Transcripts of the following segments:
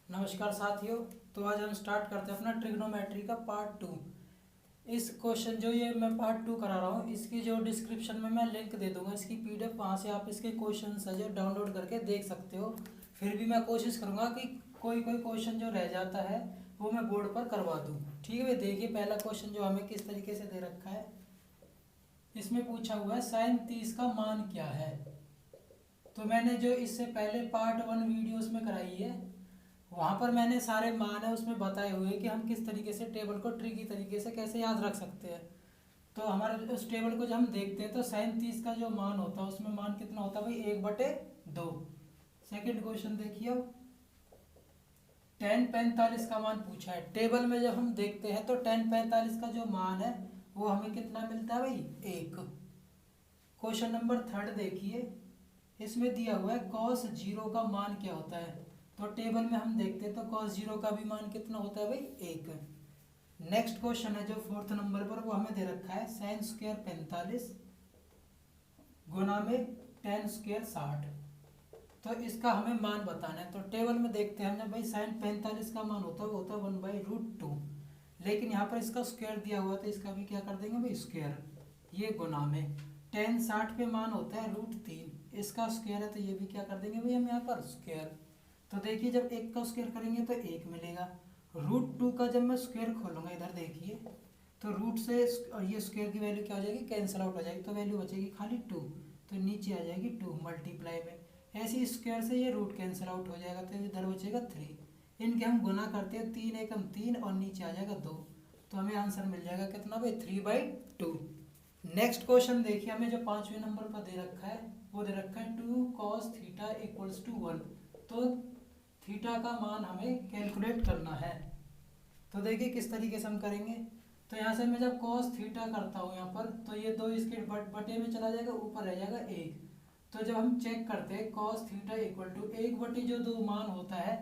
नमस्कार साथियों। तो आज हम स्टार्ट करते हैं अपना ट्रिग्नोमेट्री का पार्ट 2। इस क्वेश्चन जो ये मैं पार्ट 2 करा रहा हूँ, इसकी जो डिस्क्रिप्शन में मैं लिंक दे दूंगा, इसकी पीडीएफ, वहाँ से आप इसके क्वेश्चन है जो डाउनलोड करके देख सकते हो। फिर भी मैं कोशिश करूँगा कि कोई कोई क्वेश्चन जो रह जाता है वो मैं बोर्ड पर करवा दूँ। ठीक है भाई, देखिए पहला क्वेश्चन जो हमें किस तरीके से दे रखा है। इसमें पूछा हुआ है साइन 30 का मान क्या है। तो मैंने जो इससे पहले पार्ट 1 वीडियोस में कराई है, वहाँ पर मैंने सारे मान है उसमें बताए हुए हैं कि हम किस तरीके से टेबल को ट्रिकी तरीके से कैसे याद रख सकते हैं। तो हमारे उस टेबल को जब हम देखते हैं तो साइन 30 का जो मान होता है उसमें मान कितना होता है भाई, 1/2। सेकंड क्वेश्चन देखिए, अब टेन 45 का मान पूछा है। टेबल में जब हम देखते हैं तो टेन 45 का जो मान है वो हमें कितना मिलता है भाई, 1। क्वेश्चन नंबर थर्ड देखिए, इसमें दिया हुआ है कॉस 0 का मान क्या होता है। तो टेबल में हम देखते हैं तो कॉस 0 का भी मान कितना होता है भाई, 1। नेक्स्ट क्वेश्चन है जो फोर्थ नंबर पर, वो हमें दे रखा है साइन स्क्वायर 45 गुना में टेन स्क्वायर 60। तो इसका हमें मान बताना है। तो टेबल में देखते हैं जब भाई साइन 45 का मान होता है वो होता है 1/√2, लेकिन यहाँ पर इसका स्क्वायर दिया हुआ तो इसका भी क्या कर देंगे भाई, स्क्वायर। ये गुना में टेन 60 पे मान होता है √3, इसका स्क्वायर है तो ये भी क्या कर देंगे भाई हम यहाँ पर, स्क्वायर। तो देखिए जब एक का स्क्वायर करेंगे तो एक मिलेगा। √2 का जब मैं स्क्वायर खोलूंगा इधर देखिए, तो रूट से और ये स्क्वायर की वैल्यू क्या हो जाएगी, कैंसिल आउट हो जाएगी, तो वैल्यू बचेगी खाली 2। तो नीचे आ जाएगी 2 मल्टीप्लाई में। ऐसे स्क्वायर से ये रूट कैंसिल आउट हो जाएगा तो इधर बचेगा 3। इनके हम गुना करते हैं, 3 एकम 3 और नीचे आ जाएगा 2। तो हमें आंसर मिल जाएगा कितना भाई, 3/2। नेक्स्ट क्वेश्चन देखिए, हमें जो 5वें नंबर पर दे रखा है वो दे रखा है 2 cos थीटा इक्वल्स टू 1। तो थीटा का मान हमें कैलकुलेट करना है। तो देखिए किस तरीके से हम करेंगे। तो यहाँ से मैं जब cos थीटा करता हूँ यहाँ पर, तो ये 2 इसके बटे में चला जाएगा, ऊपर रह जाएगा 1। तो जब हम चेक करते हैं cos थीटा इक्वल टू 1 बटे जो 2 मान होता है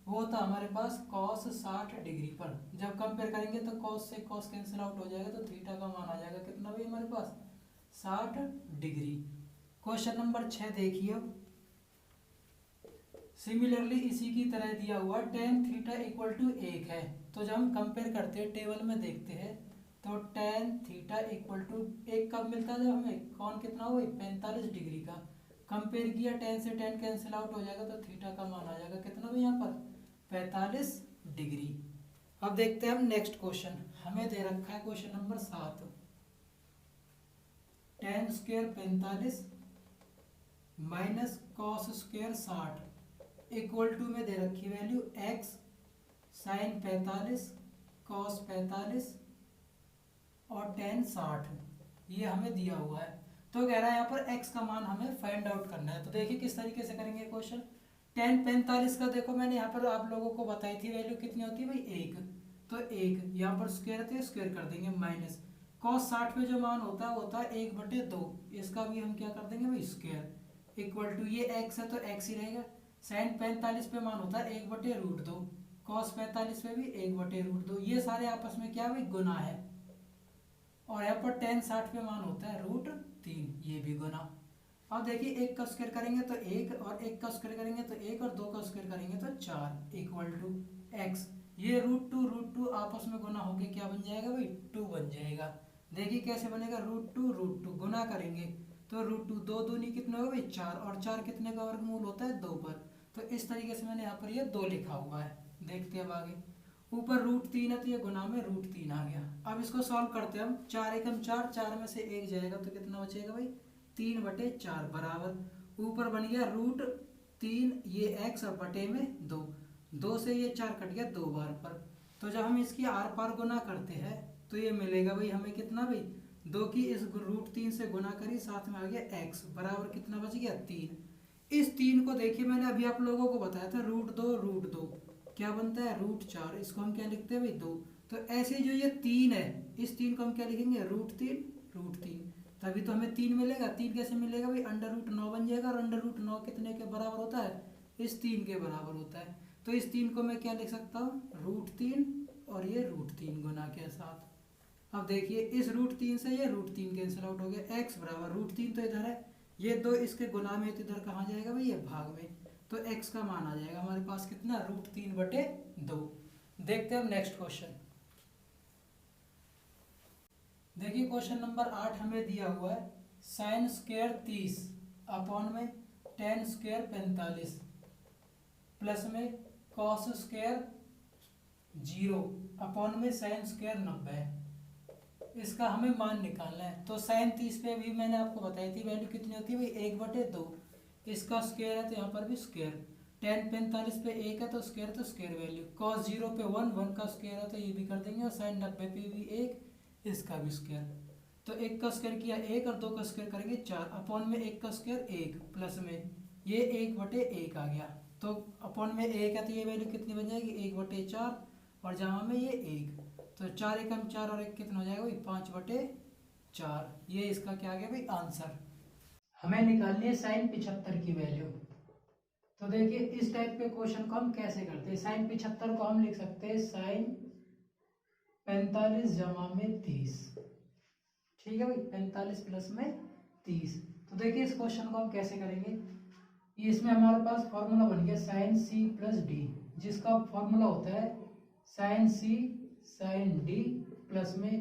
वो होता है हमारे पास cos 60 डिग्री पर। जब कंपेयर करेंगे तो cos से cos कैंसिल आउट हो जाएगा, तो थीटा का मान आ जाएगा कितना भी हमारे पास, 60 डिग्री। क्वेश्चन नंबर 6 देखिए, सिमिलरली इसी की तरह दिया हुआ टेन थीटा इक्वल टू 1 है। तो जब हम कंपेयर करते हैं टेबल में देखते हैं तो टेन थीटा इक्वल टू 1 कब मिलता है, जब हमें कौन कितना हो, 45 डिग्री का। कंपेयर किया, 10 से 10 कैंसिल आउट हो जाएगा तो थीटा का मान आ जाएगा कितना भी यहाँ पर, 45 डिग्री। अब देखते हैं हम नेक्स्ट क्वेश्चन, हमें दे रखा है question number 7, tan square 45 minus cos square 60 equal to में दे रखी वैल्यू x साइन 45 कॉस 45 और टेन 60, ये हमें दिया हुआ है। तो कह रहा है यहाँ पर x का मान हमें फाइंड आउट करना है। तो देखिए किस तरीके से करेंगे क्वेश्चन। टेन 45 का देखो मैंने यहाँ पर आप लोगों को बताई थी वैल्यू कितनी होती है भाई, 1। तो 1 यहाँ पर स्क्वायर है तो स्क्वायर कर देंगे, माइनस कॉस 60 में जो मान होता है वो होता है 1/2, इसका भी हम क्या कर देंगे भाई, स्क्वायर। इक्वल टू ये x है तो x ही रहेगा। साइन 45 पे मान होता है 1/√2, कॉस 45 पे भी 1/√2, ये सारे आपस में क्या भाई, गुना है। और यहाँ पर टेन 60 पे मान होता है √3, ये भी गुना। अब देखिए एक का स्क्वायर करेंगे तो 1, और एक का स्क्वायर करेंगे तो 1, और 2 का स्क्वायर करेंगे तो 4 इक्वल टू x। ये √2 आपस में गुना होके क्या बन जाएगा भाई, 2 बन जाएगा। देखिए कैसे बनेगा, √2 गुना करेंगे तो √2, 2 दूनी कितने होगा भाई, 4, और 4 कितने का वर्गमूल होता है, 2 पर। तो इस तरीके से मैंने यहाँ पर ये 2 लिखा हुआ है। देखते हैं अब आगे, ऊपर √3 है तो ये गुना में √3 आ गया। अब इसको सॉल्व करते हैं हम, 4 एकम 4, 4 में से 1 जाएगा तो कितना बचेगा भाई, 3/4 बराबर, ऊपर बन गया √3 ये x और बटे में 2, 2 से ये 4 कट गया 2 बार पर। तो जब हम इसकी आर पार गुना करते हैं तो ये मिलेगा भाई हमें कितना भाई, 2 की इस √3 से गुना करी, साथ में आ गया x बराबर कितना बच गया, 3। इस 3 को देखिए मैंने अभी आप लोगों को बताया था √2 क्या बनता है, √4, इसको हम क्या लिखते हैं भाई, 2। तो ऐसे जो ये 3 है, इस 3 को हम क्या लिखेंगे, √3, तभी तो हमें 3 मिलेगा। 3 कैसे मिलेगा भाई, √9 बन जाएगा, और √9 कितने के बराबर होता है, इस 3 के बराबर होता है। तो इस 3 को मैं क्या लिख सकता हूँ, √3, और ये √3 गुना के साथ। अब देखिए इस √3 से ये √3 कैंसिल आउट हो गया, x बराबर √3 तो इधर है, ये 2 इसके गुना में तो इधर कहाँ जाएगा भाई, ये भाग में। तो x का मान आ जाएगा हमारे पास कितना, √3/2। देखते हैं अब नेक्स्ट क्वेश्चन। देखिए क्वेश्चन नंबर 8 हमें दिया हुआ है sin स्क्वायर 30 अपॉन में tan स्क्वायर 45 प्लस में cos स्क्वायर 0 अपॉन में sin स्क्वायर 90। इसका हमें मान निकालना है। तो sin 30 पे भी मैंने आपको बताई थी वैल्यू कितनी होती है भाई, 1/2। इसका स्क्वायर है तो यहाँ पर भी स्क्वायर। tan 45 पे 1 है तो स्क्वायर वैल्यू। cos 0 पे 1 का स्क्वायर है तो ये भी कर देंगे, और sin 90 पे भी 1, इसका भी स्क्वायर। तो 1 का स्क्वायर किया 1 और 2 का स्क्वायर करेंगे 4 अपॉन में 1 का स्क्वायर 1 प्लस में ये 1/1 आ गया। तो अपॉन में 1 है तो ये वैल्यू कितनी बन जाएगी, 1/4, और जहाँ में ये 1, तो 4 एकम 4 और 1 कितना हो जाएगा भाई, 5/4। ये इसका क्या आ गया भाई आंसर। हमें निकालनी है sin 75 की वैल्यू। तो देखिए इस टाइप के क्वेश्चन को हम कैसे करते हैं। sin 75 को हम लिख सकते हैं sin 45 जमा में 30। ठीक है भाई, 45 प्लस में 30। तो देखिए इस क्वेश्चन को हम कैसे करेंगे। इसमें हमारे पास फॉर्मूला बन गया sin c प्लस डी, जिसका फॉर्मूला होता है sin c sin d plus में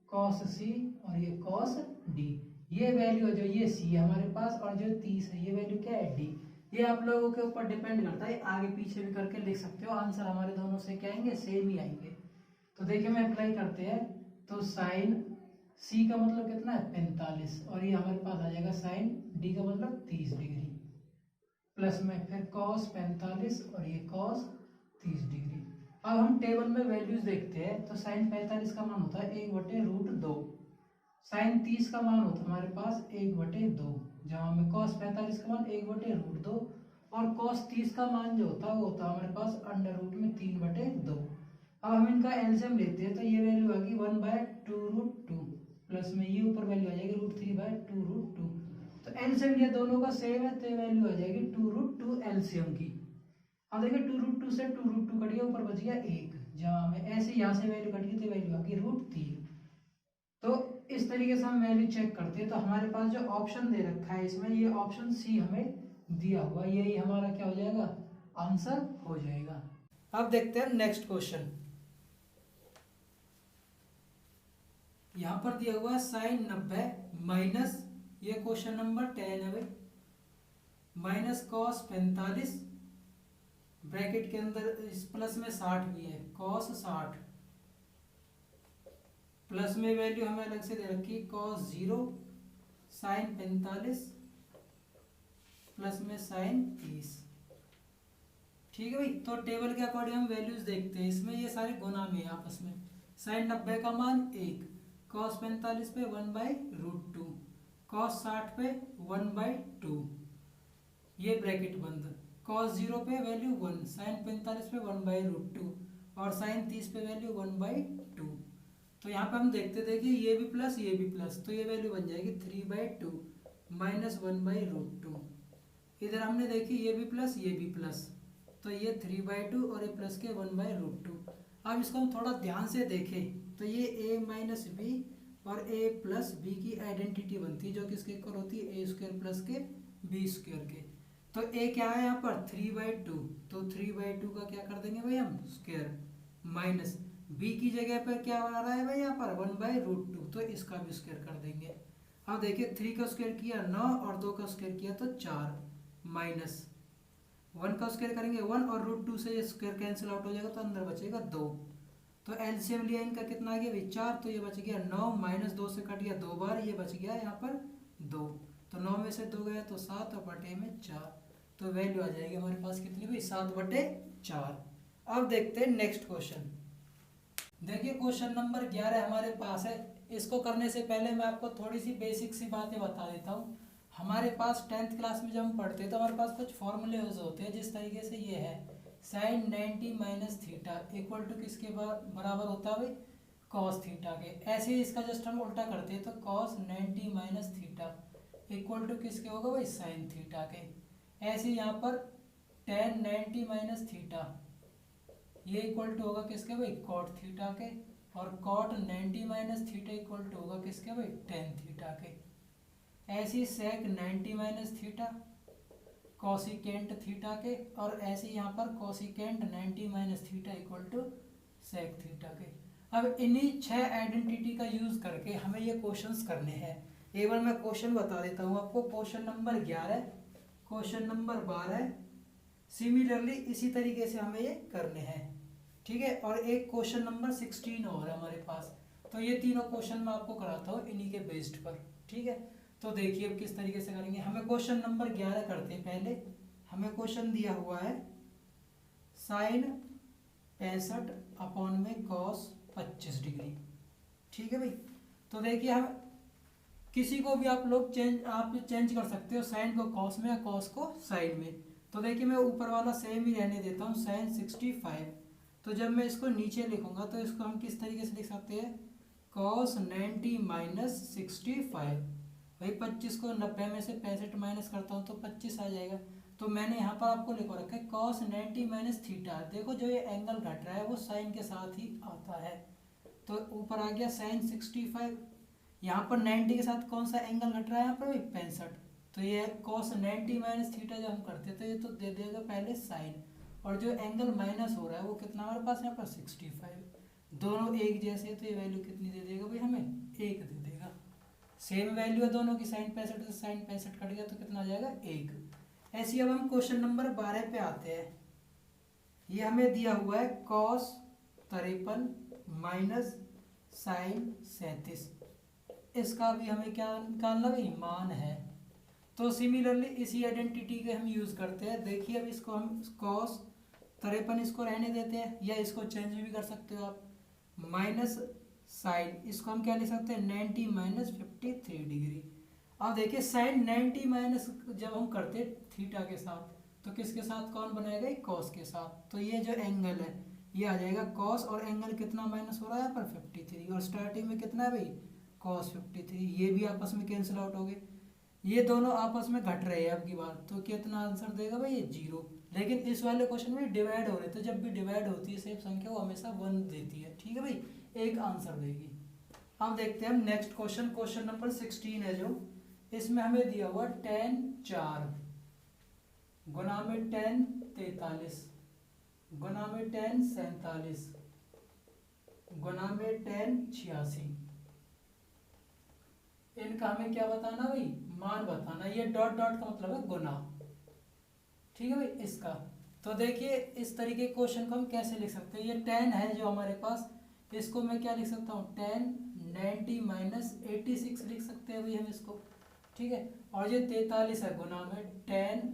cos c और ये cos d। ये वैल्यू जो ये c है हमारे पास, और जो 30 है ये वैल्यू क्या है d। ये आप लोगों के ऊपर डिपेंड करता है, आगे पीछे भी करके लिख सकते हो। आंसर हमारे दोनों से क्या आएंगे, सेम ही आएंगे। तो देखिए मैं अप्लाई करते हैं। तो साइन सी का मतलब कितना है 45, और ये हमारे पास आ जाएगा साइन डी का मतलब 30 डिग्री, प्लस में फिर कॉस 45 और ये कॉस 30 डिग्री। अब हम टेबल में वैल्यूज देखते हैं। तो साइन 45 का मान होता है 1/√2, साइन 30 का मान होता है हमारे पास 1/2, जहाँ में कॉस 45 का मान 1/√2, और कॉस 30 का मान जो होता है वो होता है हमारे पास √3/2। अब हम इनका एलसीएम लेते हैं तो ये वैल्यू आ गई 1/2√2, प्लस में ये ऊपर वैल्यू आ जाएगी √3/2√2। तो एलसीएम ये दोनों का सेम है तो ये वैल्यू आ जाएगी 2√2 एलसीएम की। अब देखिए 2√2 से 2√2 कट गया, ऊपर बच गया 1, जहाँ में ऐसे यहाँ से वैल्यू कट गई तो वैल्यू आ गई √3। तो इस तरीके से हम वैल्यू चेक करते हैं। तो हमारे पास जो ऑप्शन दे रखा है इसमें, ये ऑप्शन सी हमें दिया हुआ, यही हमारा क्या हो जाएगा, आंसर हो जाएगा। अब देखते हैं नेक्स्ट क्वेश्चन। यहाँ पर दिया हुआ है साइन 90 माइनस, ये क्वेश्चन नंबर 10 है भाई, माइनस कॉस 45 ब्रैकेट के अंदर इस प्लस में 60 भी है, कॉस 60 प्लस में वैल्यू हमें अलग से दे रखी कॉस 0 साइन 45 प्लस में साइन 30। ठीक है भाई। तो टेबल के अकॉर्डिंग हम वैल्यूज देखते हैं। इसमें ये सारे गुना में आपस में, साइन 90 का मान 1, कॉस 45 पे 1/√2, कॉस 60 पे 1/2, ये ब्रैकेट बंद, कॉस 0 पे वैल्यू 1, साइन 45 पे 1/√2, और साइन 30 पे वैल्यू 1/2। तो यहाँ पे हम देखते देखिए ये भी प्लस ये भी प्लस, तो ये वैल्यू बन जाएगी 3/2 माइनस 1/√2। इधर हमने देखी ये भी प्लस ये भी प्लस, तो ये 3/2 और ये प्लस के 1/√2। अब इसको हम थोड़ा ध्यान से देखें तो ये a माइनस बी और a प्लस बी की आइडेंटिटी बनती है, जो किसके इक्वल होती है a² प्लस के b² के। तो a क्या है यहाँ पर 3/2, तो 3/2 का क्या कर देंगे भाई हम स्क्वायर, माइनस b की जगह पर क्या आ रहा है भाई यहाँ पर 1/√2, तो इसका भी स्क्वायर कर देंगे। अब देखिए 3 का स्क्वायर किया 9 और 2 का स्क्वायर किया तो 4, माइनस 1 का स्क्वायर करेंगे 1 और √2 से ये स्क्वायर कैंसिल आउट हो जाएगा तो अंदर बचेगा 2। तो एलसीएम लिया इनका कितना आ गया भाई 4, तो ये बच गया 9, माइनस 2 से कट गया 2 बार, ये बच गया यहाँ पर 2। तो 9 में से 2 गया तो 7 और बटे में 4, तो वैल्यू आ जाएगी हमारे पास कितनी भाई 7/4। अब देखते हैं नेक्स्ट क्वेश्चन। देखिए क्वेश्चन नंबर 11 हमारे पास है। इसको करने से पहले मैं आपको थोड़ी सी बेसिक सी बातें बता देता हूँ। हमारे पास 10th क्लास में जब हम पढ़ते हैं तो हमारे पास कुछ फॉर्मूले होते हैं, जिस तरीके से ये है sine 90 minus theta equal to किसके बराबर होता है भाई कॉस थीटा के। ऐसे ही इसका जस्ट हम उल्टा करते हैं तो cos 90 minus theta equal to किसके होगा भाई साइन थीटा के। ऐसे यहाँ पर tan 90 माइनस थीटा ये इक्वल टू होगा किसके भाई कॉट थीटा के, और cot 90 minus theta equal to होगा किसके भाई टेन थीटा के। ऐसी sec 90 minus theta cosecant theta के, और ऐसे यहाँ पर cosecant 90 minus theta equal to sec theta के। अब इन्हीं 6 आइडेंटिटी का यूज करके हमें ये क्वेश्चंस करने हैं। एक बार मैं क्वेश्चन बता देता हूँ आपको। Question number 11, question number 12, similarly इसी तरीके से हमें ये करने हैं, ठीक है। और एक क्वेश्चन नंबर 16 और है हमारे पास। तो ये तीनों क्वेश्चन मैं आपको कराता हूँ इन्हीं के बेस्ड पर, ठीक है। तो देखिए अब किस तरीके से करेंगे। हमें क्वेश्चन नंबर 11 करते हैं पहले। हमें क्वेश्चन दिया हुआ है साइन 65 अपॉन में कॉस 25 डिग्री, ठीक है भाई। तो देखिए हम किसी को भी आप चेंज कर सकते हो, साइन को कॉस में या कॉस को साइन में। तो देखिए मैं ऊपर वाला सेम ही रहने देता हूँ, साइन 65। तो जब मैं इसको नीचे लिखूंगा तो इसको हम किस तरीके से लिख सकते हैं, कॉस 90 माइनस 65। भाई 25 को 90 में से 65 माइनस करता हूँ तो 25 आ जाएगा। तो मैंने यहाँ पर आपको लिखो रखा है कॉस 90 माइनस थीटा। देखो जो ये एंगल घट रहा है वो साइन के साथ ही आता है। तो ऊपर आ गया साइन 65। यहाँ पर 90 के साथ कौन सा एंगल घट रहा है, यहाँ पर भाई 65। तो ये कॉस 90 माइनस थीटा जब हम करते तो ये तो दे देगा पहले साइन, और जो एंगल माइनस हो रहा है वो कितना हमारे पास यहाँ पर 65। दोनों एक जैसे, तो ये वैल्यू कितनी दे देगा भाई हमें, 1 दे देगा। सेम वैल्यू है दोनों की, साइन 65 से साइन 65 कट गया तो कितना आ जाएगा, 1। ऐसे अब हम क्वेश्चन नंबर 12 पे आते हैं। ये हमें दिया हुआ है कॉस 53 माइनस साइन 37। इसका भी हमें क्या निकालना भाई, मान है। तो सिमिलरली इसी आइडेंटिटी के हम यूज करते हैं। देखिए अब इसको हम कॉस 53 इसको रहने देते हैं, या इसको चेंज भी कर सकते हो आप, माइनस साइन इसको हम क्या लिख सकते हैं, 90 माइनस 53 डिग्री। अब देखिए साइन 90 माइनस जब हम करते हैं थीटा के साथ, तो किसके साथ कौन बनाएगा, कॉस के साथ। तो ये जो एंगल है ये आ जाएगा कॉस, और एंगल कितना माइनस हो रहा है यहाँ पर 53, और स्टार्टिंग में कितना है भाई, कॉस 53। ये भी आपस में कैंसिल आउट हो गए, ये दोनों आपस में घट रहे हैं अब की बार। तो कितना आंसर देगा भाई, ये 0। लेकिन इस वाले क्वेश्चन में डिवाइड हो रहे थे, जब भी डिवाइड होती है सेम संख्या वो हमेशा 1 देती है, ठीक है भाई, 1 आंसर देगी। अब देखते हैं हम नेक्स्ट क्वेश्चन, क्वेश्चन नंबर 16 है जो, इसमें हमें दिया हुआ tan 4 गुना में tan 43 गुना में tan 47 गुना में tan 86। इनका हमें क्या बताना भाई, मान बताना। ये डॉट डॉट का मतलब है गुना, ठीक है भाई इसका। तो देखिए इस तरीके के क्वेश्चन को हम कैसे लिख सकते हैं। ये tan है जो हमारे पास, इसको मैं क्या लिख सकता हूँ, tan 90 माइनस 86 लिख सकते हैं भाई हम इसको, ठीक है। और ये 43 है गुना में tan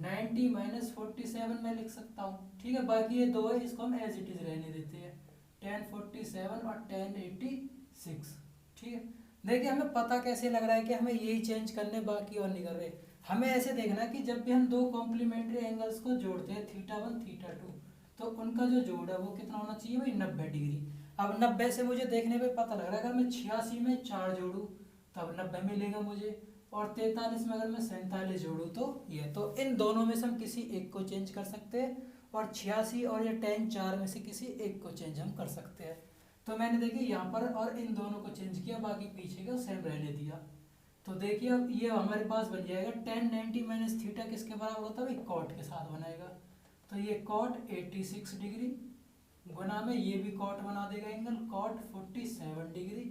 90 माइनस 47 में लिख सकता हूँ, ठीक है। बाकी ये दो है, इसको हम एज इट इज रहने देते हैं, tan 47 और tan 86, ठीक है। देखिए हमें पता कैसे लग रहा है कि हमें यही चेंज करने, बाकी और नहीं कर रहे। हमें ऐसे देखना कि जब भी हम दो कॉम्प्लीमेंट्री एंगल्स को जोड़ते हैं θ1 θ2, तो उनका जो जोड़ है वो कितना होना चाहिए भाई, 90 डिग्री। अब 90 से मुझे देखने पे पता लग रहा है, अगर मैं 86 में 4 जोड़ूँ तब 90 मिलेगा मुझे, और 43 में अगर मैं 47 जोड़ूँ तो ये। तो इन दोनों में से हम किसी एक को चेंज कर सकते हैं, और 86 और ये tan 4 में से किसी एक को चेंज हम कर सकते हैं। तो मैंने देखिए यहाँ पर और इन दोनों को चेंज किया, बाकी पीछे का सेम रहने दिया। तो देखिए अब ये हमारे पास बन जाएगा tan 90 माइनस थीटा किसके बराबर होता है भाई, कॉट के साथ बनाएगा। तो ये कॉट 86 डिग्री गुना में ये भी कॉट बना देगा एंगल, कॉट 47 डिग्री।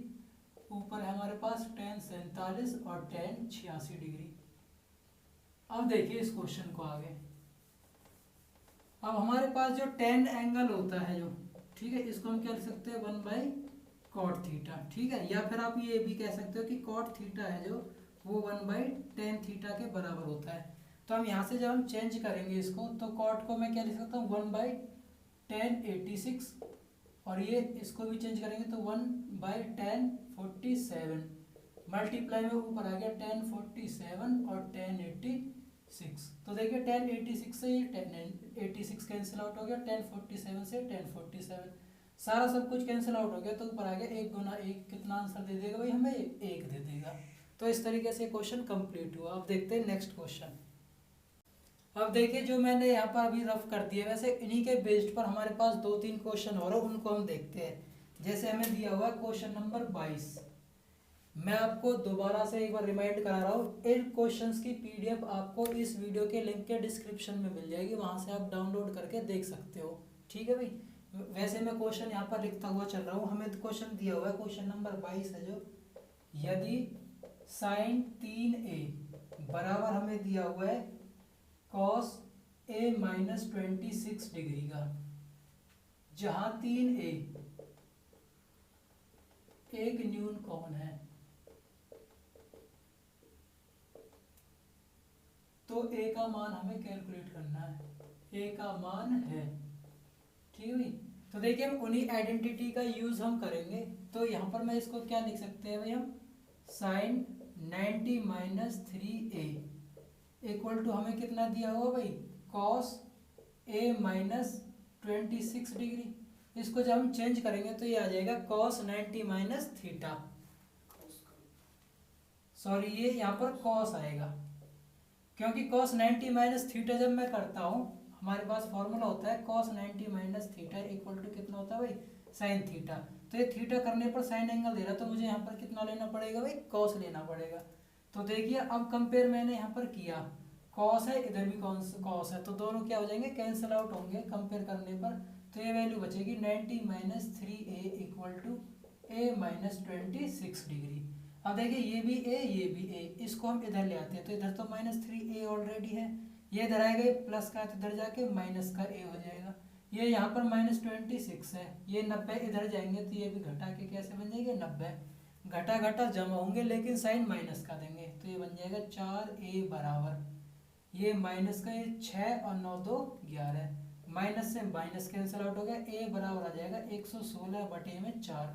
ऊपर है हमारे पास tan 47 और tan 86 डिग्री। अब देखिए इस क्वेश्चन को आगे। अब हमारे पास जो tan एंगल होता है जो, ठीक है, इसको हम क्या लिख सकते हैं, 1 बाई कॉट थीटा, ठीक है। या फिर आप ये भी कह सकते हो कि कॉट थीटा है जो, वो 1 बाई tan थीटा के बराबर होता है। तो हम यहाँ से जब हम चेंज करेंगे इसको, तो कॉट को मैं क्या लिख सकता हूँ, 1 बाई tan 86, और ये इसको भी चेंज करेंगे तो 1 बाई tan 47, मल्टीप्लाई में ऊपर आ गया tan 47 और tan 86। तो देखिए tan 86 से ये tan 86 कैंसिल आउट हो गया, tan 47 से tan 47, सारा सब कुछ कैंसिल आउट हो गया। तो ऊपर आ गया 1 गुना 1, कितना आंसर दे देगा भाई हमें, 1 दे देगा। तो इस तरीके से क्वेश्चन कंप्लीट हुआ। अब देखते हैं नेक्स्ट क्वेश्चन। अब देखिए जो मैंने यहाँ पर अभी रफ कर दिया, वैसे इन्हीं के बेस्ड पर हमारे पास 2-3 क्वेश्चन और है, उनको हम देखते हैं। जैसे हमें दिया हुआ है क्वेश्चन नंबर 22। मैं आपको दोबारा से एक बार रिमाइंड करा रहा हूँ, इन क्वेश्चंस की पीडीएफ आपको इस वीडियो के लिंक के डिस्क्रिप्शन में मिल जाएगी, वहाँ से आप डाउनलोड करके देख सकते हो। ठीक है भाई। वैसे मैं क्वेश्चन यहाँ पर लिखता हुआ चल रहा हूँ। हमें तो क्वेश्चन दिया हुआ है, क्वेश्चन नंबर 22 है जो, यदि साइन 3a बराबर हमें दिया हुआ है कॉस a माइनस 26 डिग्री का, जहाँ 3a एक न्यून कौन है, तो a का मान हमें कैलकुलेट करना है। a का मान है, ठीक है भाई। तो देखिए हम उन्हीं आइडेंटिटी का यूज हम करेंगे। तो यहाँ पर मैं इसको क्या लिख सकते हैं भाई, हम sign 90 minus 3a equal to हमें कितना दिया हुआ भाई, कॉस a माइनस 26 डिग्री। इसको जब हम चेंज करेंगे तो ये आ जाएगा कॉस 90 माइनस थीटा, सॉरी ये यहाँ पर कॉस आएगा, क्योंकि cos 90 माइनस थीटा जब मैं करता हूँ, हमारे पास फॉर्मूला होता है cos 90 minus theta equal to कितना होता है भाई, साइन थीटा। तो ये थीटा करने पर साइन एंगल दे रहा, तो मुझे यहाँ पर कितना लेना पड़ेगा भाई, cos लेना पड़ेगा। तो देखिए अब कंपेयर मैंने यहाँ पर किया, cos है, इधर भी cos है, तो दोनों क्या हो जाएंगे, कैंसिल आउट होंगे कंपेयर करने पर। तो ये वैल्यू बचेगी 90 minus 3a equal to a minus 26 degree. अब देखिए ये भी a ये भी a, इसको हम इधर ले आते हैं, तो इधर तो -3a ऑलरेडी है, ये इधर आएगा, ये प्लस का है तो इधर जाके माइनस का a हो जाएगा। ये यहाँ पर -26 है, ये 90 इधर जाएंगे तो ये भी घटा के कैसे बन जाएंगे 90, घटा घटा जमा होंगे लेकिन साइन माइनस का देंगे, तो ये बन जाएगा 4a बराबर, ये माइनस का, ये 6 और 9 2 11, माइनस से माइनस कैंसिल आउट हो गया, a बराबर आ जाएगा 116 बटे में 4,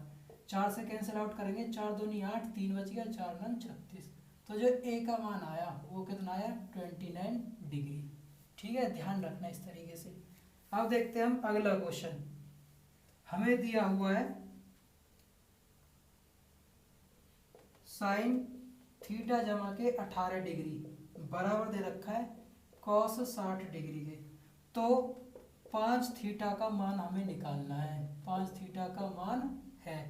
4 से कैंसिल आउट करेंगे, 4 दूनी 8, 3 बच गया, 4 9 36। तो जो a का मान आया वो कितना आया, 29 डिग्री। ठीक है, ध्यान रखना इस तरीके से। अब देखते हैं हम अगला क्वेश्चन। हमें दिया हुआ है साइन थीटा जमा के 18 डिग्री बराबर दे रखा है कॉस 60 डिग्री के। तो 5 थीटा का मान हमें निकालना है, 5 थीटा का मान है।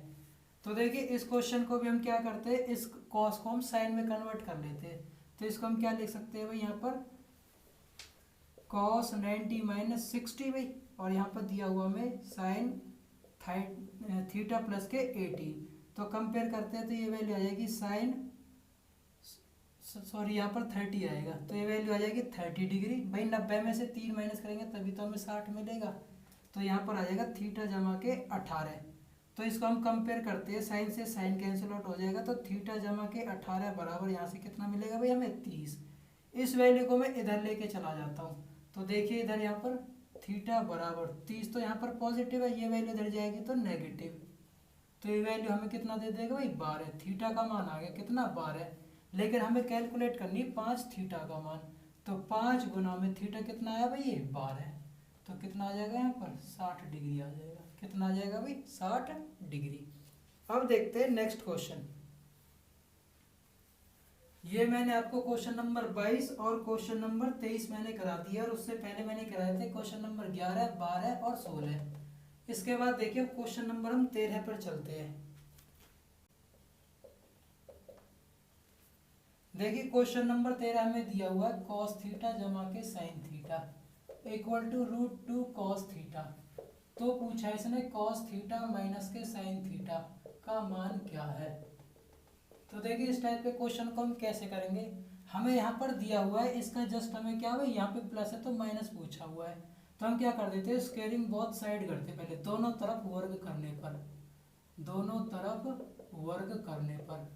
तो देखिए इस क्वेश्चन को भी हम क्या करते हैं, इस कॉस को हम साइन में कन्वर्ट कर लेते हैं। तो इसको हम क्या लिख सकते हैं भाई, यहाँ पर कॉस 90 माइनस 60 भाई, और यहाँ पर दिया हुआ हमें साइन थीटा प्लस के 80। तो कंपेयर करते हैं तो ये वैल्यू आ जाएगी साइन, सॉरी यहाँ पर 30 आएगा, तो ये वैल्यू आ जाएगी 30 डिग्री भाई। 90 में से 3 माइनस करेंगे तभी तो हमें 60 मिलेगा। तो यहाँ पर आ जाएगा थीटा जमा के 18। तो इसको हम कंपेयर करते हैं, साइन से साइन कैंसिल आउट हो जाएगा, तो थीटा जमा के 18 बराबर यहाँ से कितना मिलेगा भाई हमें 30। इस वैल्यू को मैं इधर लेके चला जाता हूँ, तो देखिए इधर यहाँ पर थीटा बराबर 30, तो यहाँ पर पॉजिटिव है, ये वैल्यू इधर जाएगी तो नेगेटिव, तो ये वैल्यू हमें कितना दे देगा भाई 12। थीटा का मान आ गया कितना 12, लेकिन हमें कैलकुलेट करनी 5 थीटा का मान। तो 5 गुना में थीटा कितना आया भाई ये 12, तो कितना आ जाएगा यहाँ पर 60 डिग्री आ जाएगा। कितना आ जाएगा भाई 60 डिग्री। अब देखते हैं नेक्स्ट क्वेश्चन। ये मैंने आपको क्वेश्चन नंबर 22 और क्वेश्चन नंबर 23 मैंने करा दिया, और उससे पहले मैंने कराए थे क्वेश्चन नंबर 11, 12 और 16। इसके बाद देखिए क्वेश्चन नंबर हम 13 पर चलते हैं। देखिए क्वेश्चन नंबर 13 में दिया हुआ है कॉस थीटा जमा के sine theta equal to √2 cos theta. तो पूछा है इसने कॉस थीटा माइनस के साइन थीटा का मान क्या है। तो देखिए इस टाइप के क्वेश्चन को हम कैसे करेंगे, हमें यहाँ पर दिया हुआ है, इसका जस्ट हमें क्या है, यहाँ पे प्लस है तो माइनस पूछा हुआ है, तो हम क्या कर देते हैं, स्क्वायरिंग बोथ साइड करते हैं पहले, दोनों तरफ वर्ग करने पर, दोनों तरफ वर्ग करने पर।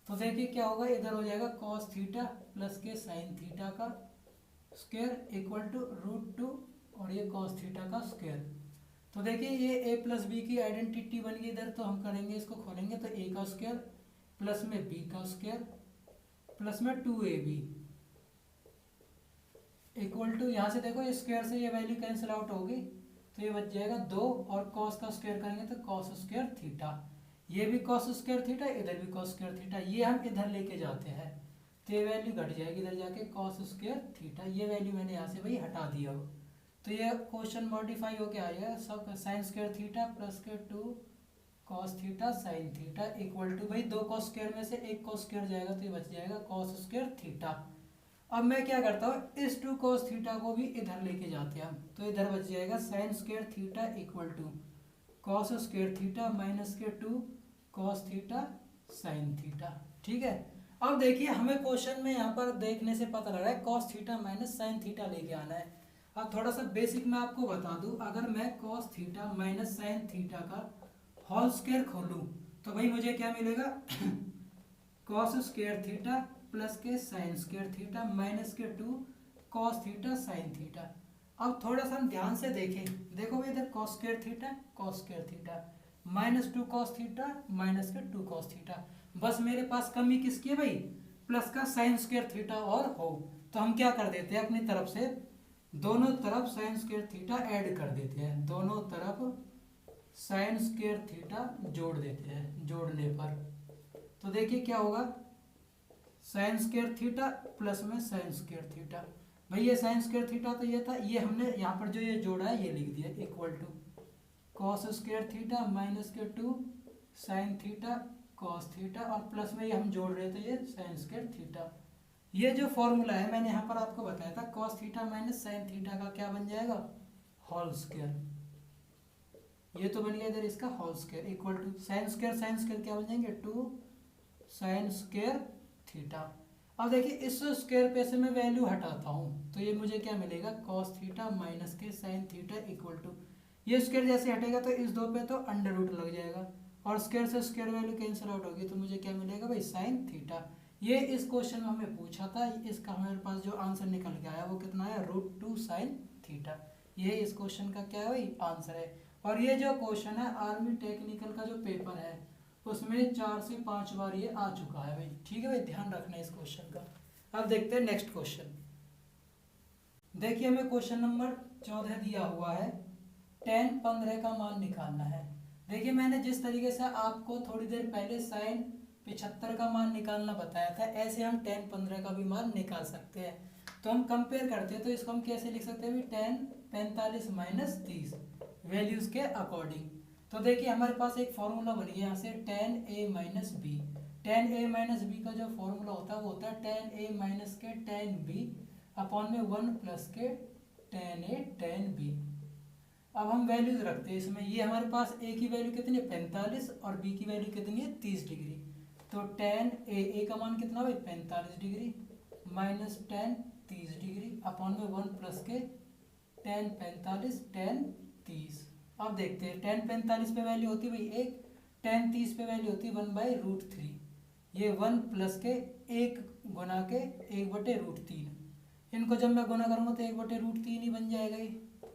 तो देखिए क्या होगा, इधर हो जाएगा कॉस थीटा प्लस के साइन थीटा का स्क्वायर इक्वल टू √2 और ये कॉस थीटा का स्क्वायर। तो देखिए ये a प्लस बी की आइडेंटिटी बन गई इधर, तो हम करेंगे इसको खोलेंगे तो a का स्क्वायर प्लस में b का स्क्वायर प्लस में 2ab इक्वल टू, यहाँ से देखो इस स्क्वायर से ये वैल्यू कैंसिल आउट होगी, तो ये बच जाएगा 2, और कॉस का स्क्वायर करेंगे तो कॉस स्क्वायर थीटा, ये भी कॉस स्क्वायर थीटा, इधर भी कॉस स्क्वायर थीटा, ये हम इधर लेके जाते हैं तो ये वैल्यू घट जाएगी, इधर जाके कॉस स्क्वायर थीटा, ये वैल्यू मैंने यहाँ से भाई हटा दिया हो। तो ये क्वेश्चन मॉडिफाई होके आएगा सब साइन स्क्वायर थीटा प्लस के 2 cos theta sine theta equal to, भाई दो कॉस स्क्वायर में से एक कॉस स्क्वायर जाएगा तो ये बच जाएगा कॉस स्क्वायर थीटा। अब मैं क्या करता हूँ, इस टू कॉस थीटा को भी इधर लेके जाते हैं हम, तो इधर बच जाएगा sine square theta equal to cos square theta minus के two cos theta sine theta. ठीक है, अब देखिए हमें क्वेश्चन में यहाँ पर देखने से पता लग रहा है cos theta minus sine theta लेके आना है। अब थोड़ा सा बेसिक मैं आपको बता दूं, अगर मैं cos theta minus sine theta का होल स्क्वायर खोलूं तो भाई मुझे क्या मिलेगा कॉस स्क्वायर थीटा प्लस के साइन स्क्वायर थीटा माइनस के two cos theta sine theta. अब थोड़ा सा हम ध्यान से देखें, देखो भाई इधर cos square theta minus two cos theta minus के टू कॉस थीटा, बस मेरे पास कमी किसकी है भाई, प्लस का साइन स्क्वायर थीटा और हो, तो हम क्या कर देते हैं अपनी तरफ से दोनों तरफ साइन स्क्वायर थीटा ऐड कर देते हैं, दोनों तरफ साइन स्क्वायर थीटा जोड़ देते हैं। जोड़ने पर तो देखिए क्या होगा, साइन स्क्वायर थीटा प्लस में साइन स्क्वायर थीटा, भाई ये साइन स्क्वायर थीटा तो ये था, ये हमने यहाँ पर जो ये जोड़ा है ये लिख दिया equal to cos square theta minus के two sine theta cos theta, और प्लस में ये हम जोड़ रहे थे ये साइन स्क्वायर थीटा। ये जो फॉर्मूला है मैंने यहाँ पर आपको बताया था cos theta minus sine theta का क्या बन जाएगा होल स्क्वायर, ये तो बन गया इधर इसका whole square equal to sine square क्या बन जाएंगे टू साइन स्क्वायर थीटा। अब देखिए इस स्क्वायर पे से मैं वैल्यू हटाता हूँ तो ये मुझे क्या मिलेगा कॉस थीटा माइनस के साइन थीटा इक्वल टू, ये स्क्वायर जैसे हटेगा तो इस दो पे तो अंडर रूट लग जाएगा और स्क्वायर से स्क्वायर वैल्यू कैंसिल आउट होगी तो मुझे क्या मिलेगा भाई साइन थीटा। ये इस क्वेश्चन में हमें पूछा था, इसका हमारे पास जो आंसर निकल के आया वो कितना है रूट टू साइन थीटा, ये इस क्वेश्चन का क्या है भाई आंसर है। और ये जो क्वेश्चन है आर्मी टेक्निकल का जो पेपर है उसमें 4 से 5 बार ये आ चुका है भाई। ठीक है भाई, ध्यान रखना है इस क्वेश्चन का। अब देखते हैं नेक्स्ट क्वेश्चन। देखिए हमें क्वेश्चन नंबर 14 दिया हुआ है, tan 15 का मान निकालना है। देखिए मैंने जिस तरीके से आपको थोड़ी देर पहले साइन 75 का मान निकालना बताया था, ऐसे हम tan 15 का भी मान निकाल सकते हैं। तो हम कंपेयर करते हैं तो इसको हम कैसे लिख सकते हैं, tan 45 माइनस 30 वैल्यूज के अकॉर्डिंग। तो देखिए हमारे पास एक फॉर्मूला बन गया यहाँ से tan a minus B, tan a minus B का जो फॉर्मूला होता है वो होता है tan a माइनस के tan b अपॉन में 1 प्लस के tan a tan b। अब हम वैल्यूज रखते हैं इसमें, ये हमारे पास a की वैल्यू कितनी है 45 और b की वैल्यू कितनी है 30 डिग्री, तो tan a का मान कितना भाई 45 degree minus tan 30 degree upon में 1 प्लस के tan 45 tan 30। अब देखते हैं tan 45 पे वैल्यू होती है भाई 1, tan 30 पे वैल्यू होती है 1/√3, ये 1 प्लस के 1 गुना के 1/√3, इनको जब मैं गुना करूँगा तो 1/√3 ही बन जाएगा ये।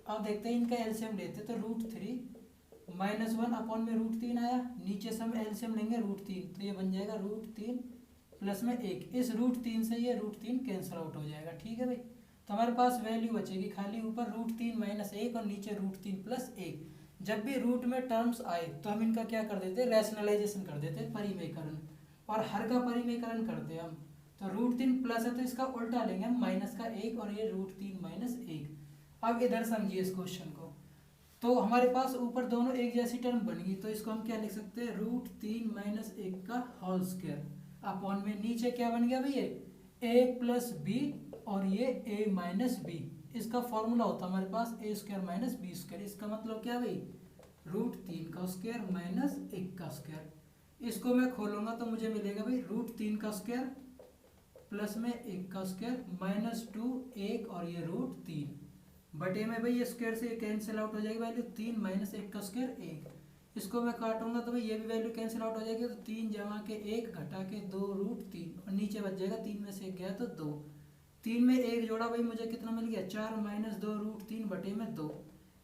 अब देखते हैं इनका एलसीएम लेते तो √3 माइनस 1 अपॉन में √3 आया, नीचे से हम एलसीएम लेंगे √3 तो ये बन जाएगा √3 प्लस में 1, इस √3 से ये √3 कैंसिल आउट हो जाएगा। ठीक है भाई, तो हमारे पास वैल्यू बचेगी खाली ऊपर √3 माइनस 1 और नीचे √3 प्लस 1। जब भी रूट में टर्म्स आए तो हम इनका क्या कर देते हैं रैशनलाइजेशन कर देते हैं, परिमेयकरण, और हर का परिमेयकरण करते हैं हम। तो √3 प्लस है तो इसका उल्टा लेंगे हम माइनस का 1 और ये √3 माइनस 1। अब इधर समझिए इस क्वेश्चन को, तो हमारे पास ऊपर दोनों एक जैसी टर्म बन गई तो इसको हम क्या लिख सकते हैं √3 माइनस 1 का होल स्क्वायर अपॉन में नीचे क्या बन गया भैया a प्लस बी और ये a माइनस बी, इसका फॉर्मूला होता है हमारे पास a square minus B square, इसका मतलब क्या भाई √3 का स्क्वायर माइनस 1 का स्क्वायर। इसको मैं खोलूंगा तो मुझे मिलेगा भाई √3 का स्क्वायर प्लस में 1 का स्क्वायर माइनस 2 1 और ये √3 बटे में भाई ये स्क्वायर से कैंसिल आउट हो जाएगी वैल्यू 3 माइनस 1 का स्क्वायर 1, इसको मैं काटूंगा तो भाई ये भी वैल्यू कैंसिल आउट हो जाएगी, तो 3 जमा के 1 घटा के 2 √3 और नीचे बच जाएगा 3 में से 1 गया तो 2, 3 में 1 जोड़ा भाई मुझे कितना मिल गया 4 माइनस 2 √3 बटे में 2।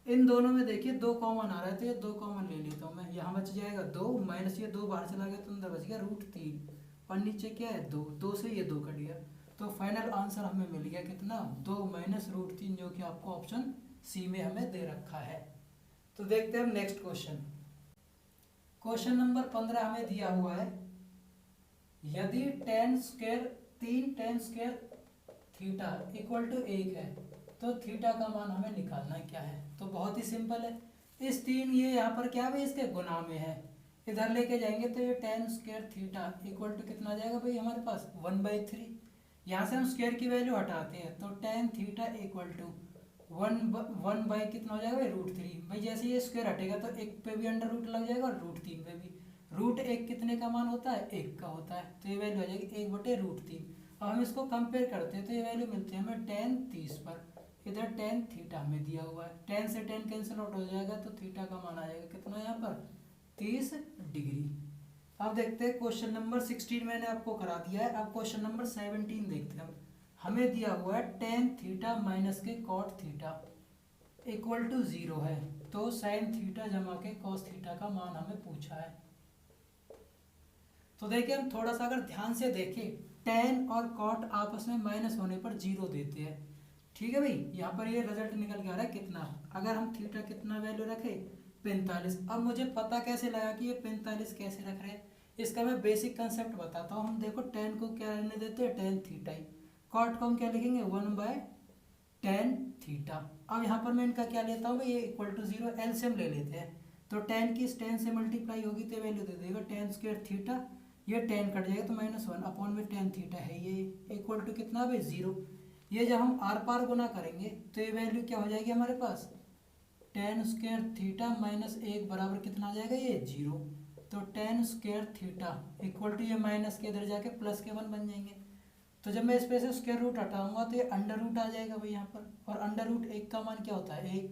इन दोनों में देखिए 2 कॉमन आ रहा है तो ये 2 कॉमन ले लेता हूँ मैं, यहाँ बच जाएगा 2 माइनस ये 2 बाहर चला गया तो अंदर बच गया √3 और नीचे क्या है 2, 2 से ये 2 कट गया, तो फाइनल आंसर हमें मिल गया कितना 2 माइनस √3, जो कि आपको ऑप्शन सी में हमें दे रखा है। तो देखते हैं हम नेक्स्ट क्वेश्चन। क्वेश्चन नंबर 15 हमें दिया हुआ है, यदि tan square 3 tan square theta equal to 1 है तो थीटा का मान हमें निकालना क्या है। तो बहुत ही सिंपल है, इस 3 ये यहाँ पर क्या है इसके गुना में है, इधर लेके जाएंगे तो ये tan square theta equal to कितना आ जाएगा भाई हमारे पास 1/3। यहाँ से हम स्क्वायर की वैल्यू हटाते हैं तो tan theta equal to one by कितना हो जाएगा भाई √3। भाई जैसे ये स्क्वायर हटेगा तो एक पे भी अंडर रूट लग जाएगा और √3 पे भी। √1 कितने का मान होता है, 1 का होता है, तो ये वैल्यू आ जाएगी 1/√3। अब हम इसको कंपेयर करते हैं तो ये वैल्यू मिलती है हमें tan 30 पर। इधर tan थीटा हमें दिया हुआ है, tan से tan कैंसिल आउट हो जाएगा तो थीटा का मान आ जाएगा कितना यहाँ पर 30 डिग्री। अब देखते हैं क्वेश्चन नंबर 16 मैंने आपको करा दिया है। अब क्वेश्चन नंबर 17 देखते हैं। हमें दिया हुआ है tan थीटा माइनस के cot थीटा इक्वल टू 0 है, तो sin थीटा जमा के cos थीटा का मान हमें पूछा है। तो देखिए हम थोड़ा सा अगर ध्यान से देखें, tan और cot आपस में माइनस होने पर 0 देते हैं। ठीक है भाई, यहाँ पर ये रिजल्ट निकल के आ रहा है कितना, अगर हम थीटा कितना वैल्यू रखे 45। अब मुझे पता कैसे लगा कि ये 45 कैसे रख रहे हैं, इसका मैं बेसिक कंसेप्ट बताता हूँ। हम देखो tan को क्या रहने देते हैं, tan थीटा ही। cot को हम क्या लिखेंगे 1/tan थीटा। अब यहाँ पर मैं इनका क्या लेता हूँ, ये इक्वल टू 0 एलसीएम ले लेते हैं। तो tan की tan से मल्टीप्लाई होगी तो वैल्यू दे देगा tan स्क्वायर थीटा, ये tan कट जाएगा तो -1 अपॉन में tan थीटा है ये इक्वल टू कितना भाई 0। ये जब हम आर पार गुना करेंगे तो ये वैल्यू क्या हो जाएगी हमारे पास, tan स्क्वायर थीटा -1 बराबर कितना आ जाएगा ये 0। तो tan square theta equal to ये माइनस के इधर जाके प्लस के 1 बन जाएंगे। तो जब मैं इस पे से स्क्वायर रूट हटाऊंगा तो ये अंडर रूट आ जाएगा भाई यहाँ पर, और अंडर रूट 1 का मान क्या होता है 1,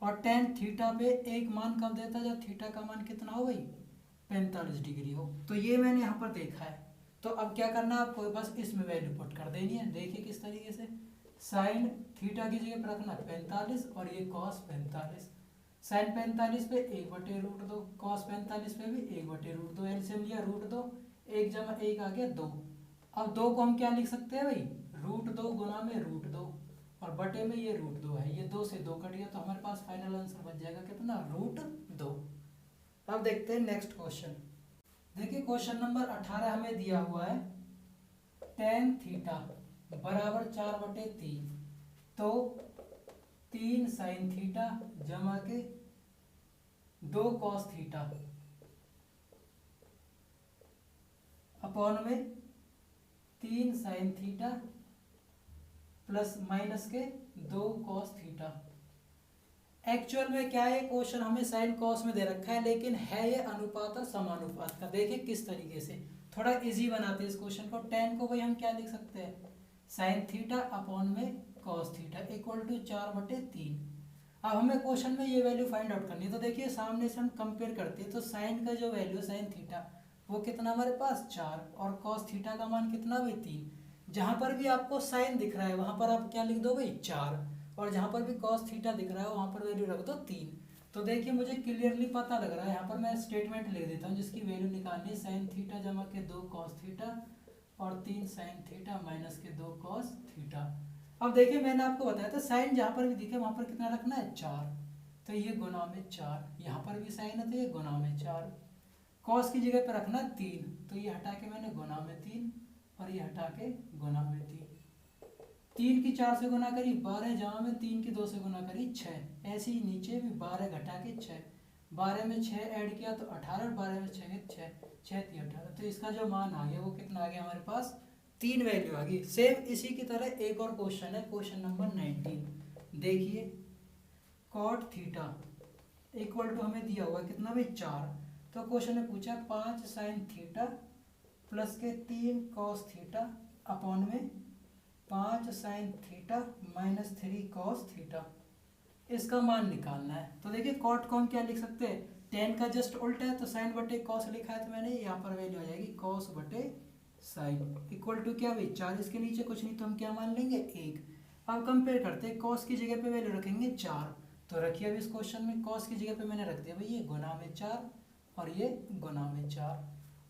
और tan थीटा पे 1 मान कब देता है, जब थीटा का मान कितना हो भाई 45 डिग्री हो। तो ये मैंने यहाँ पर देखा है। तो अब क्या करना है आपको, बस इसमें वैल्यू पुट कर देनी है। देखिए किस तरीके से, साइन थीटा की जगह पर रखना 45 और ये कॉस 45। साइन 45 पे 1/√2, कॉस 45 पे भी 1/√2, एलसीएम लिया √2, 1 जमा 1 आ गया 2। अब 2 को हम क्या लिख सकते हैं भाई, √2 गुना में √2 और बटे में ये √2 है, ये 2 से 2 कट गया तो हमारे पास फाइनल आंसर बच जाएगा कितना √2। अब देखते हैं नेक्स्ट क्वेश्चन। देखिए क्वेश्चन नंबर 18 हमें दिया हुआ है tan थीटा बराबर 4/3, तो 3 sin थीटा जमा के 2 cos थीटा अपॉन में 3 sin थीटा प्लस माइनस के 2 cos थीटा। एक्चुअल में क्या है, क्वेश्चन हमें साइन कॉस में दे रखा है लेकिन है ये अनुपात और समानुपात का। देखिए किस तरीके से थोड़ा इजी बनाते हैं इस क्वेश्चन को। tan को भाई हम क्या लिख सकते हैं, साइन थीटा अपॉन में कॉस थीटा इक्वल टू 4/3। अब हमें क्वेश्चन में ये वैल्यू फाइंड आउट करनी है। तो देखिए सामने से हम कंपेयर करते हैं तो साइन का जो वैल्यू साइन थीटा वो कितना हमारे पास 4 और कॉस थीटा का मान कितना भाई 3। जहाँ पर भी आपको साइन दिख रहा है वहाँ पर आप क्या लिख दो भाई 4, और जहाँ पर भी कॉस थीटा दिख रहा है वहाँ पर वैल्यू रख दो 3। तो देखिए मुझे क्लियरली पता लग रहा है, यहाँ पर मैं स्टेटमेंट लिख देता हूँ जिसकी वैल्यू निकालनी है, साइन थीटा जमा के 2 कॉस थीटा और 3 साइन थीटा माइनस के 2 कॉस थीटा। अब देखिए मैंने आपको बताया था साइन जहाँ पर भी दिखे वहाँ पर कितना रखना है 4, तो ये गुना में 4, यहाँ पर भी साइन है तो ये गुना में 4, कॉस की जगह पर रखना 3, तो ये हटा के मैंने गुना में 3 और ये हटा के गुना में 3। 3 की 4 से गुना करी 12 जमा में 3 की 2 से गुना करी 6। ऐसे ही नीचे भी 12 घटा के 6, 12 में 6 ऐड किया तो 18, 12 में 6 6 3 18। तो इसका जो मान आ गया वो कितना आ गया हमारे पास 3 वैल्यू आ गई। सेम इसी की तरह एक और क्वेश्चन है, क्वेश्चन नंबर 19। देखिए कॉट थीटा इक्वल टू हमें दिया हुआ कितना भाई 4। तो क्वेश्चन ने पूछा 5 साइन थीटा प्लस के 3 कॉस थीटा अपॉन में 5 sine theta minus 3 cos theta, इसका मान निकालना है। तो देखिए कॉट को हम क्या लिख सकते हैं, tan का जस्ट उल्टा है तो साइन बटे कॉस लिखा है, तो मैंने यहाँ पर वैल्यू आ जाएगी कॉस बटे साइन इक्वल टू क्या भाई 4, इसके नीचे कुछ नहीं तो हम क्या मान लेंगे 1। अब कंपेयर करते हैं, कॉस की जगह पे वैल्यू रखेंगे 4, तो रखिए अभी इस क्वेश्चन में कॉस की जगह पे मैंने रख दिया भाई ये गुना में 4 और ये गुना में 4,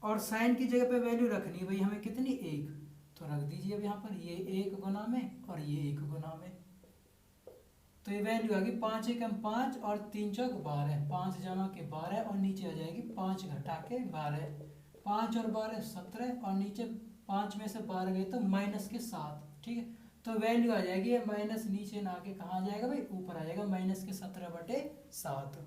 और साइन की जगह पे वैल्यू रखनी है भाई हमें कितनी 1, तो रख दीजिए अब यहाँ पर ये 1 गुना में और ये 1 गुना में। तो ये वैल्यू आ गई 5 एकम 5 और 3 चौक 12, 5 जमा के 12 और नीचे आ जाएगी 5 घटा के 12, 5 और 12 17 और नीचे 5 में से 12 गए तो माइनस के 7। ठीक है, तो वैल्यू आ जाएगी ये माइनस नीचे ना आके कहाँ आ जाएगा भाई ऊपर आ जाएगा -17/7।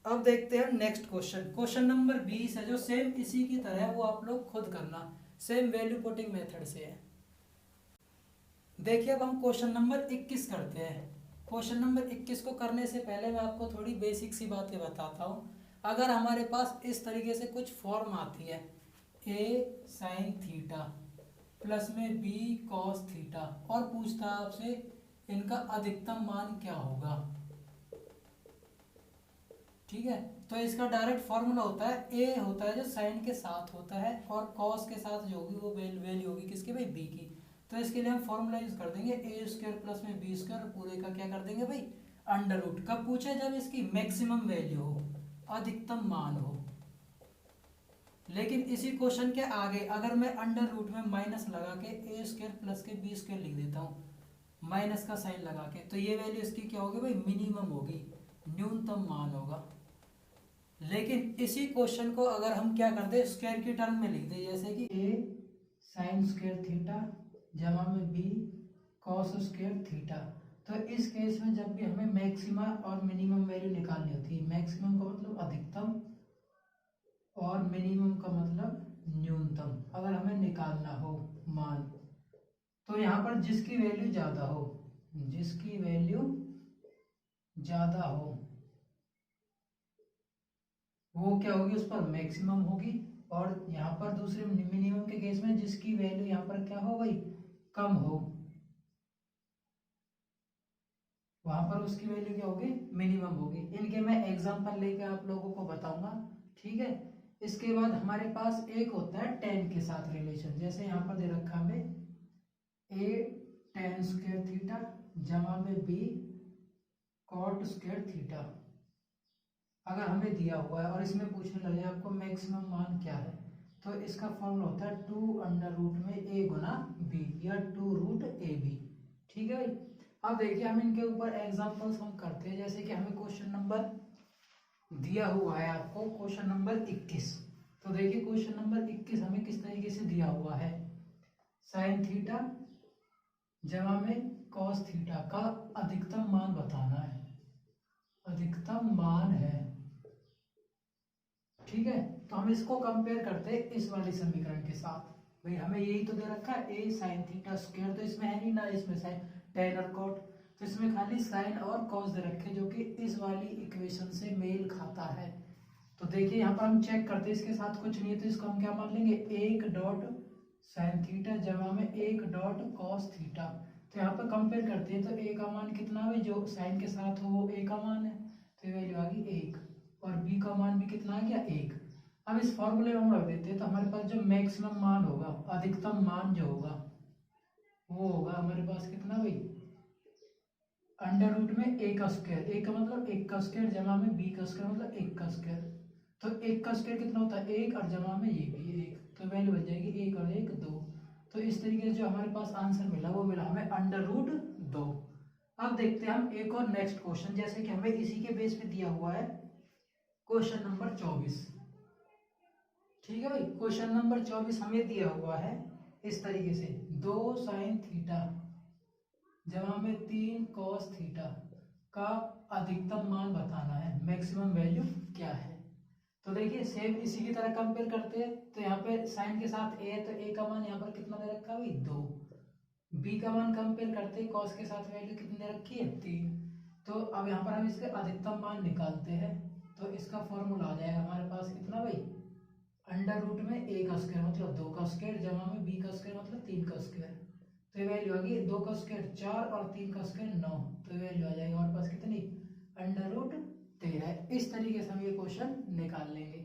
अब देखते हैं नेक्स्ट क्वेश्चन। क्वेश्चन नंबर 20 है जो सेम इसी की तरह है, वो आप लोग खुद करना, सेम वैल्यू पुटिंग मेथड से है। देखिए अब हम क्वेश्चन नंबर 21 करते हैं। क्वेश्चन नंबर 21 को करने से पहले मैं आपको थोड़ी बेसिक सी बातें बताता हूँ। अगर हमारे पास इस तरीके से कुछ फॉर्म आती है, a sin थीटा प्लस में b cos थीटा, और पूछता है आपसे इनका अधिकतम मान क्या होगा, ठीक है। तो इसका डायरेक्ट फॉर्मूला होता है, a होता है जो साइन के साथ होता है, और cos के साथ जो होगी वो वैल्यू होगी किसकी भाई, b की। तो इसके लिए हम फॉर्मूला यूज कर देंगे a स्क्वायर प्लस में b स्क्वायर, पूरे का क्या कर देंगे भाई, अंडर रूट। कब पूछे, जब इसकी मैक्सिमम वैल्यू हो, अधिकतम मान हो। लेकिन इसी क्वेश्चन के आगे अगर मैं अंडर रूट में माइनस लगा के a स्क्वायर प्लस के b स्क्वायर लिख देता हूँ, माइनस का साइन लगा के, तो ये वैल्यू इसकी क्या होगी भाई, मिनिमम होगी, न्यूनतम मान होगा। लेकिन इसी क्वेश्चन को अगर हम क्या करते हैं, स्क्वायर की टर्म में लिख दे, जैसे कि a साइन स्क्वायर थीटा जमा में b कॉस स्क्वायर थीटा। तो इस केस में जब भी हमें मैक्सिमा और मिनिमम वैल्यू निकालनी होती है, मैक्सिमम का मतलब अधिकतम और मिनिमम का मतलब न्यूनतम, अगर हमें निकालना हो मान, तो यहाँ पर जिसकी वैल्यू ज्यादा हो, जिसकी वैल्यू ज्यादा हो वो क्या होगी, उस पर मैक्सिमम होगी। और यहाँ पर दूसरे मिनिमम के केस में जिसकी वैल्यू यहाँ पर क्या हो भाई, कम हो, वहां पर उसकी वैल्यू क्या होगी, मिनिमम होगी। इनके मैं एग्जांपल लेके आप लोगों को बताऊंगा, ठीक है। इसके बाद हमारे पास एक होता है टेन के साथ रिलेशन, जैसे यहाँ पर दे रखा हमें a tan स्क्वायर थीटा जमा में b cot स्क्वायर थीटा। अगर हमें दिया हुआ है और इसमें पूछने लगे आपको मैक्सिमम मान क्या है, तो इसका फॉर्मूला होता है 2 अंडर रूट में a गुना b, या 2 रूट ए बी, ठीक है भाई। अब देखिए हम इनके ऊपर एग्जांपल्स हम करते हैं, जैसे कि हमें क्वेश्चन नंबर दिया हुआ है आपको, क्वेश्चन नंबर 21। तो देखिए क्वेश्चन नंबर 21 हमें किस तरीके से दिया हुआ है, साइन थीटा जमा में कॉस थीटा का अधिकतम मान बताना है, अधिकतम मान है, ठीक है। तो हम इसको कंपेयर करते हैं इस वाले समीकरण के साथ। भाई हमें यही तो दे रखा है a sin थीटा स्क्वायर, तो इसमें है नहीं ना, इसमें साइन tan और cot, तो इसमें खाली साइन और cos दे रखे जो कि इस वाली इक्वेशन से मेल खाता है। तो देखिए यहाँ पर हम चेक करते हैं, इसके साथ कुछ नहीं है तो इसको हम क्या मान लेंगे, एक डॉट साइन थीटा जमा में एक डॉट cos थीटा। तो यहाँ पर कंपेयर करते हैं, तो a का मान कितना है, जो साइन के साथ हो वो a का मान है, तो ये वैल्यू आ गई 1, और b का मान भी कितना आ गया 1। अब इस फॉर्मूले में हम रख देते हैं, तो हमारे पास जो मैक्सिमम मान होगा, अधिकतम मान जो होगा वो होगा हमारे पास कितना भाई, अंडर रूट में a का स्क्वायर, a का मतलब 1 का स्क्वायर जमा में b का स्क्वायर मतलब 1 का स्क्वायर। तो 1 का स्क्वायर कितना होता है 1, और जमा में ये भी 1, तो वैल्यू बन जाएगी 1 और 1 2। तो इस तरीके से जो हमारे पास आंसर मिला वो मिला हमें अंडर रूट 2। अब देखते हैं हम एक और नेक्स्ट क्वेश्चन, जैसे कि हमें इसी के बेस पे दिया हुआ है क्वेश्चन नंबर 24, ठीक है भाई। क्वेश्चन नंबर 24 हमें दिया हुआ है इस तरीके से, 2 साइन थीटा जमा में 3 कॉस थीटा का अधिकतम मान बताना है, मैक्सिमम वैल्यू क्या है। तो देखिए सेम इसी की तरह कंपेयर करते हैं, तो यहाँ पे साइन के साथ a है, तो a का मान यहाँ पर कितना दे रखा है भाई 2, b का मान कंपेयर करते हैं, cos के साथ वैल्यू कितनी दे रखी है 3। तो अब यहाँ पर हम इसके अधिकतम मान निकालते हैं, तो इसका फॉर्मूला आ जाएगा हमारे पास कितना भाई, अंडर रूट में a का स्क्वायर मतलब 2 का स्क्वायर जमा में b का स्क्वायर मतलब 3 का स्क्वायर। तो ये वैल्यू आ गई 2 का स्क्वायर 4 और 3 का स्क्वायर 9, तो ये वैल्यू आ जाएगी हमारे पास कितनी, अंडर रूट 13। इस तरीके से हम ये क्वेश्चन निकाल लेंगे।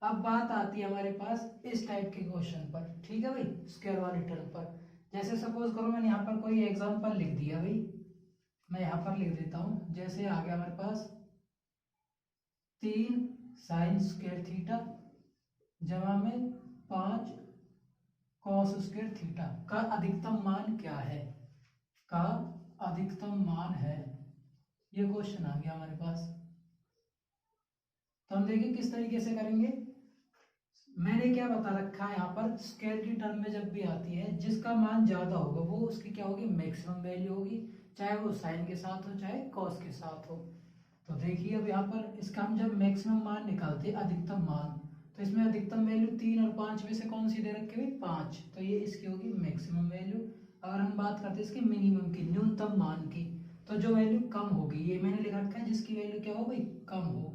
अब बात आती है हमारे पास इस टाइप के क्वेश्चन पर, ठीक है भाई, स्क्वायर वाले टर्म पर। जैसे सपोज करो मैंने यहाँ पर कोई एग्जांपल लिख दिया भाई, मैं यहाँ पर लिख देता हूँ, जैसे आ गया हमारे पास 3 साइन स्क्वायर थीटा जमा में 5 कॉस स्क्वायर थीटा का अधिकतम मान क्या है, का अधिकतम मान है, ये क्वेश्चन आ गया हमारे पास। तो हम देखिए किस तरीके से करेंगे। मैंने क्या बता रखा है यहाँ पर, स्क्वायर की टर्म में जब भी आती है जिसका मान ज्यादा होगा वो उसकी क्या होगी, मैक्सिमम वैल्यू होगी, चाहे वो साइन के साथ हो चाहे कॉस के साथ हो। तो देखिए अब यहाँ पर इसका हम जब मैक्सिमम मान निकालते हैं, अधिकतम मान, तो इसमें अधिकतम वैल्यू 3 और 5 में से कौन सी दे रखी हुई, 5, तो ये इसकी होगी मैक्सिमम वैल्यू। अगर हम बात करते हैं इसके मिनिमम की, न्यूनतम मान की, तो जो वैल्यू कम होगी, ये मैंने लिख रखा है जिसकी वैल्यू क्या हो भाई, कम हो,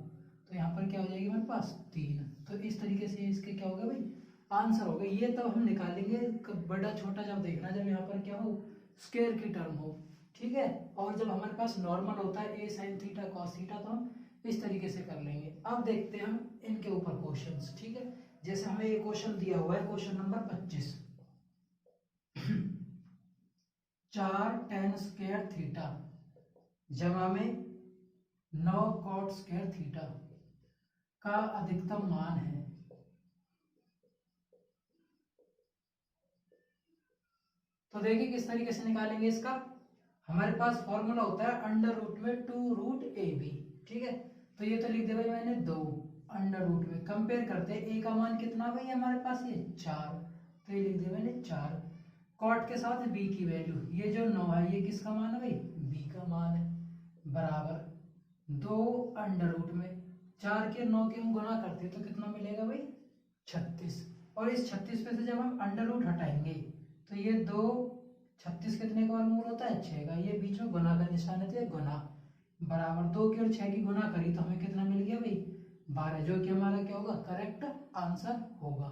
तो यहाँ पर क्या हो जाएगी हमारे पास 3। तो इस तरीके से इसके क्या होगा भाई, आंसर होगा। ये तब हम निकालेंगे बड़ा छोटा जब देखना, जब यहाँ पर क्या हो, स्क्वायर की टर्म हो, ठीक है। और जब हमारे पास नॉर्मल होता है a sin theta cos theta, तो हम इस तरीके से कर लेंगे। अब देखते हैं हम इनके ऊपर क्वेश्चंस, ठीक है। जैसे हमें ये क्वेश्चन दिया हुआ है, question number 25, 4 tan square theta जमा में 9 cot स्क्वायर थीटा का अधिकतम मान है। तो देखिए किस तरीके से निकालेंगे इसका। हमारे पास फॉर्मूला होता है अंडर रूट में 2 रूट ए बी, ठीक है। तो ये तो लिख दे भाई मैंने 2, अंडर रूट में कंपेयर करते हैं, ए का मान कितना भाई हमारे पास, ये 4, तो ये लिख दे मैंने 4, कॉट के साथ बी की वैल्यू, ये जो 9 है ये किसका मान है भाई, बी का मान है, बराबर 2 अंडर रूट में 4 के 9 के हम गुना करते हैं तो कितना मिलेगा भाई, 36। और इस 36 पे से जब हम अंडर रूट हटाएंगे तो ये 2, 36 कितने का वर्गमूल होता है, 6 का, ये बीच में गुना का निशान है तो ये गुना, बराबर 2 की और 6 की गुना करी तो हमें कितना मिल गया भाई, 12, जो कि हमारा क्या होगा, करेक्ट आंसर होगा।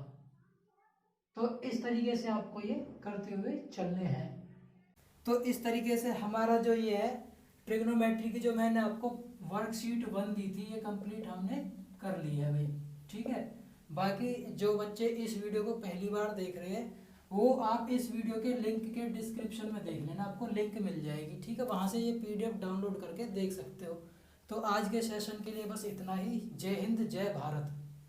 तो इस तरीके से आपको ये करते हुए चलने हैं। तो इस तरीके से हमारा जो ये है ट्रिग्नोमेट्री की, जो मैंने आपको वर्कशीट 1 दी थी, ये कंप्लीट हमने कर ली है भाई, ठीक है। बाकी जो बच्चे इस वीडियो को पहली बार देख रहे हैं, वो आप इस वीडियो के लिंक के डिस्क्रिप्शन में देख लेना, आपको लिंक मिल जाएगी, ठीक है। वहाँ से ये PDF डाउनलोड करके देख सकते हो। तो आज के सेशन के लिए बस इतना ही। जय हिंद, जय भारत।